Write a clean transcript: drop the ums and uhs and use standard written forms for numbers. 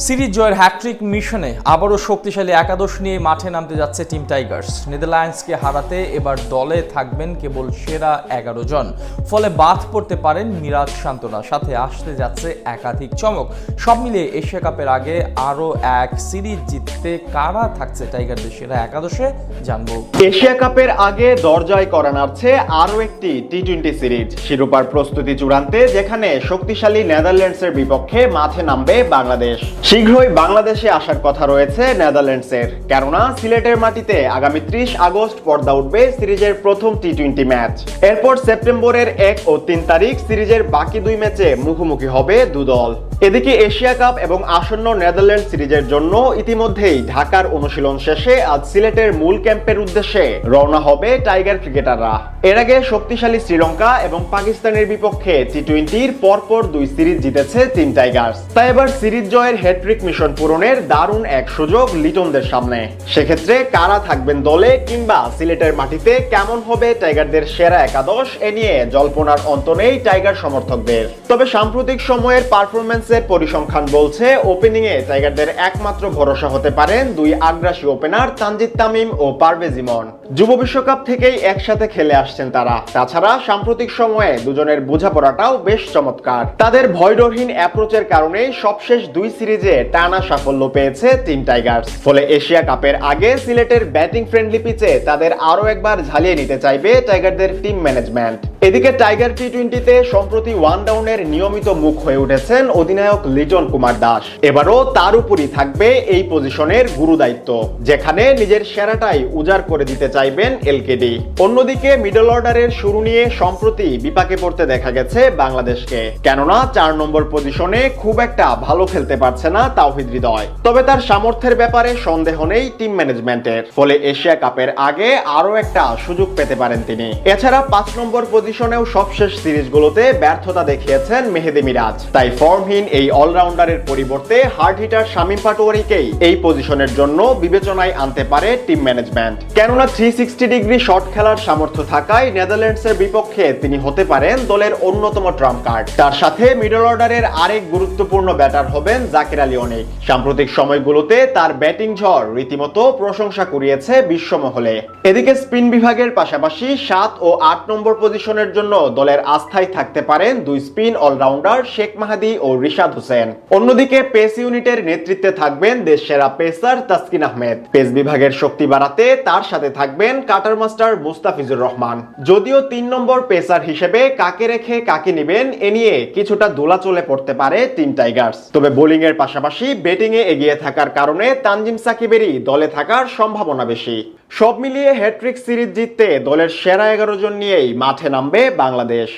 Series জয়ের hat trick মিশনে আবারও শক্তিশালী একাদশ নিয়ে মাঠে নামতে যাচ্ছে টিম টাইগার্স। নেদারল্যান্ডসকে হারাতে এবার দলে থাকবেন কেবল সেরা 11 জন, ফলে বাদ পড়তে পারেন মিরাজ সান্তনা। সাথে আসতে যাচ্ছে একাধিক চমক। সব মিলিয়ে এশিয়া কাপের আগে আরও এক সিরিজ জিততে কারা থাকছে টাইগারদের সেরা একাদশে জানবো। এশিয়া কাপের আগে দরজায় করা নাড়ছে আরও একটি টি-20 সিরিজ। শিরোপার প্রস্তুতি চূড়ান্তে, যেখানে শক্তিশালী নেদারল্যান্ডসের বিপক্ষে মাঠে নামবে বাংলাদেশ। শীঘ্রই বাংলাদেশে আসার কথা রয়েছে নেদারল্যান্ডসের, কেননা সিলেটের মাটিতে আগামী 30 আগস্ট পর্দা উঠবে সিরিজের প্রথম টি-20 ম্যাচ। এরপর সেপ্টেম্বরের 1 ও 3 তারিখ সিরিজের বাকি 2 ম্যাচে মুখোমুখি হবে দুদল। এদিকে এশিয়া কাপ এবং আসন্ন নেদারল্যান্ড সিরিজের জন্য ইতিমধ্যেই ঢাকার অনুশীলন শেষে আজ সিলেটের মূল ক্যাম্পের উদ্দেশ্যে রওনা হবে টাইগার ক্রিকেটাররা। এর আগে শক্তিশালী শ্রীলঙ্কা এবং পাকিস্তানের বিপক্ষে টি-20-র পরপর 2 সিরিজ জিতেছে টিম টাইগার্স। তাই এবার সিরিজ জয়ের হ্যাট্রিক মিশন পূরণের দারুণ এক সুযোগ লিটনদের সামনে। সেক্ষেত্রে কারা থাকবেন দলে, কিংবা সিলেটের মাটিতে কেমন হবে টাইগারদের সেরা একাদশ, এ নিয়ে জল্পনার অন্ত নেই টাইগার সমর্থকদের। তবে সাম্প্রতিক সময়ের পারফরমেন্সের পরিসংখ্যান বলছে ওপেনিং এ টাইগারদের একমাত্র ভরসা হতে পারেন 2 আগ্রাসী ওপেনার তানজিদ তামিম ও পারভেজ ইমন। যুব বিশ্বকাপ থেকেই একসাথে খেলে আসছেন তারা। তাছাড়া সাম্প্রতিক সময়ে দুজনের বোঝাপড়াটাও বেশ চমৎকার। তাদের ভয়ডরহীন অ্যাপ্রোচের কারণে সবশেষ 2 সিরিজে টানা সাফল্য পেয়েছে টিম টাইগার্স। ফলে এশিয়া কাপের আগে সিলেটের ব্যাটিং ফ্রেন্ডলি পিচে তাদের আরো একবার ঝালিয়ে নিতে চাইবে টাইগারদের টিম ম্যানেজমেন্ট। এদিকে টাইগার টি-20-তে সম্প্রতি ওয়ান ডাউনের নিয়মিত মুখ হয়ে উঠেছেন অধিনায়ক লিটন কুমার দাস। এবারও তার উপরই থাকবে এই পজিশনের গুরু দায়িত্ব, যেখানে নিজের সেরাটাই উজাড় করে দিতে চাইবেন এলকেডি। অন্যদিকে মিডল অর্ডারের শুরু নিয়ে সম্প্রতি বিপাকে পড়তে দেখা গেছে বাংলাদেশকে, কেননা 4 নম্বর পজিশনে খুব একটা ভালো খেলতে পারছে না তাওহিদ হৃদয়। তবে তার সামর্থ্যের ব্যাপারে সন্দেহ নেই টিম ম্যানেজমেন্টের। ফলে এশিয়া কাপের আগে আরো একটা সুযোগ পেতে পারেন তিনি। এছাড়া 5 নম্বর পজিশনেও সবশেষ সিরিজগুলোতে ব্যর্থতা দেখিয়েছেন মেহেদী মিরাজ। তাই ফর্মহীন এই অলরাউন্ডারের পরিবর্তে হার্ড হিটার শামীম পাটোয়ারিকেই এই পজিশনের জন্য বিবেচনায় আনতে পারে টিম ম্যানেজমেন্ট। কেননা 360 ডিগ্রি শট খেলার সামর্থ্য থাকায় নেদারল্যান্ডসের বিপক্ষে তিনি হতে পারেন দলের অন্যতম ট্রাম্প কার্ড। তার সাথে মিডল অর্ডারের আরেক গুরুত্বপূর্ণ ব্যাটার হবেন জাকির আলী অনিক। সাম্প্রতিক সময়গুলোতে তার ব্যাটিং ঝড় রীতিমতো প্রশংসা কুড়িয়েছে বিশ্বমহলে। এদিকে স্পিন বিভাগের পাশাপাশি 7 ও 8 নম্বর পজিশনের জন্য দলের আস্থায় থাকতে পারেন 2 স্পিন অলরাউন্ডার শেখ মাহাদি ও রিশাদ হোসেন। অন্যদিকে পেস ইউনিটের নেতৃত্বে থাকবেন দেশসেরা পেসার তাসকিন আহমেদ। পেস বিভাগের শক্তি বাড়াতে তার সাথে থাকবেন কাটার মাস্টার মুস্তাফিজুর রহমান। যদিও 3 নম্বর পেসার হিসেবে কাকে রেখে কাকে নেবেন, এ নিয়ে কিছুটা দোলাচলে পড়তে পারে টিম টাইগার্স। তবে বোলিং এর পাশাপাশি ব্যাটিং এ এগিয়ে থাকার কারণে তানজিম সাকিবেরই দলে থাকার সম্ভাবনা বেশি। সব মিলিয়ে হ্যাট্রিক সিরিজ জিততে দলের সেরা 11 জন নিয়েই মাঠে নামবে বাংলাদেশ।